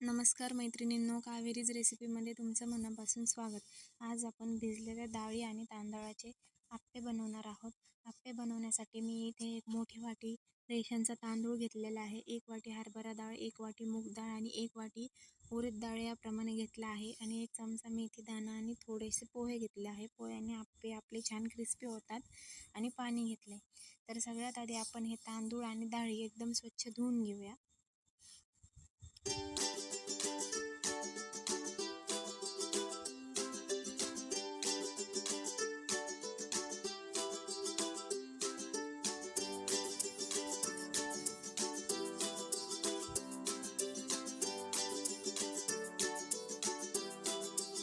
नमस्कार मैत्रिणींनो, कावेरीज रेसिपीमध्ये तुमचं मनापासून स्वागत. आज आपण भिजलेल्या डाळी आणि तांदळाचे आप्पे बनवणार आहोत. आप्पे बनवण्यासाठी मी इथे एक मोठी वाटी रेशनचा तांदूळ घेतलेला आहे, 1 वाटी हरभरा डाळ, 1 वाटी मूग डाळ आणि 1 वाटी उडीद डाळ याप्रमाणे घेतला आहे आणि 1 चमचा मेथी दाणा आणि थोडेसे पोहे घेतले आहे. पोह्याने आप्पे आपले छान क्रिस्पी होतात. आणि पाणी घेतले. तर सगळ्यात आधी आपण हे तांदूळ आणि डाळी एकदम स्वच्छ धुवून घेऊया.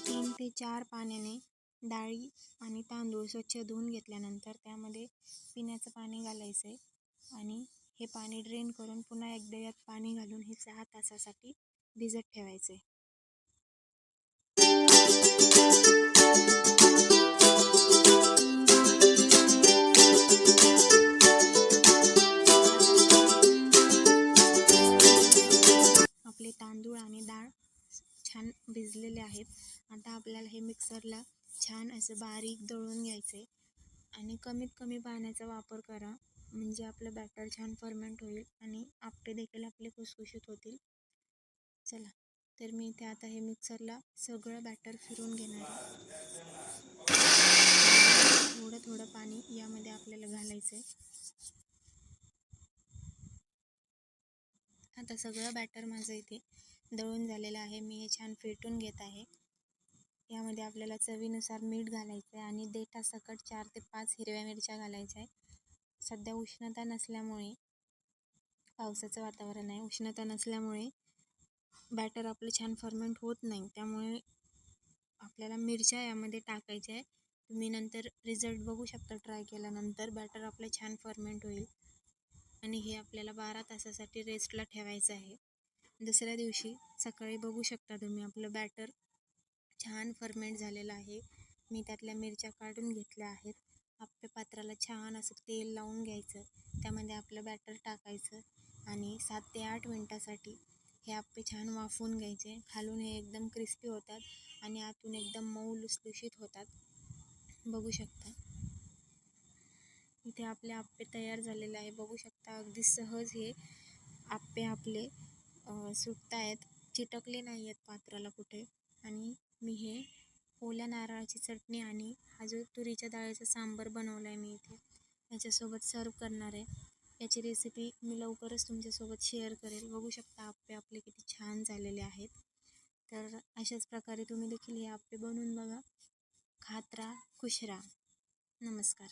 तीन ते 4 पाण्याने डाळी आणि तांदूळ स्वच्छ धुवून घेतल्यानंतर त्यामध्ये पिण्याचं पाणी घालायचं आहे आणि हे पाणी ड्रेन करून पुन्हा एकदा यात पाणी घालून हे 6 तासासाठी भिजत ठेवायचे. आपले तांदूळ आणि डाळ छान भिजलेले आहेत. आता आपल्याला हे मिक्सरला छान असं बारीक दळून घ्यायचे आणि कमीत कमी पाण्याचा वापर करा, म्हणजे आपलं बॅटर छान फर्मेंट होईल आणि आप्पे देखील आपले खुसखुशीत होतील. चला, तर मी इथे आता हे मिक्सरला सगळं बॅटर फिरून घेणार आहे. थोडं थोडं पाणी यामध्ये आपल्याला घालायचं आहे. आता सगळं बॅटर माझं इथे दळून झालेलं आहे. मी हे छान फेटून घेत आहे. यामध्ये आपल्याला चवीनुसार मीठ घालायचं आहे आणि देठासकट 4 ते 5 हिरव्या मिरच्या घालायच्या आहे. सध्या उष्णता नसल्यामुळे, पावसाचं वातावरण आहे, उष्णता नसल्यामुळे बॅटर आपलं छान फर्मेंट होत नाही. त्यामुळे आपल्याला मिरच्या यामध्ये टाकायच्या आहे. तुम्ही नंतर रिझल्ट बघू शकता. ट्राय केल्यानंतर बॅटर आपलं छान फर्मेंट होईल आणि हे आपल्याला 12 तासासाठी रेस्टला ठेवायचं आहे. दुसऱ्या दिवशी सकाळी बघू शकता तुम्ही आपलं बॅटर छान फर्मेंट झालेलं आहे. मी त्यातल्या मिरच्या काढून घेतल्या आहेत. आप्पे पात्राला छान असं तेल लावून घ्यायचं, त्यामध्ये आपलं बॅटर टाकायचं आणि 7 ते 8 मिनटासाठी हे आप्पे छान वाफवून घ्यायचे. खालून हे एकदम क्रिस्पी होतात आणि आतून एकदम मऊ लुसलुशीत होतात. बघू शकता इथे आपले आप्पे तयार झालेले आहे. बघू शकता अगदी सहज हे आप्पे आपले सुटत आहेत, चिटकले नाही आहेत पात्राला कुठे. आणि मी हे ओल्या नारळाची चटणी आणि हा जो तुरीच्या डाळीचा सांबार बनवला आहे मी इथे, याच्यासोबत सर्व करणार आहे. याची रेसिपी मी लवकरच तुमच्यासोबत शेअर करेल. बघू शकता आप्पे आपले किती छान झालेले आहेत. तर अशाच प्रकारे तुम्ही देखील हे आप्पे बनवून बघा. खात राहा, खुश राहा. नमस्कार.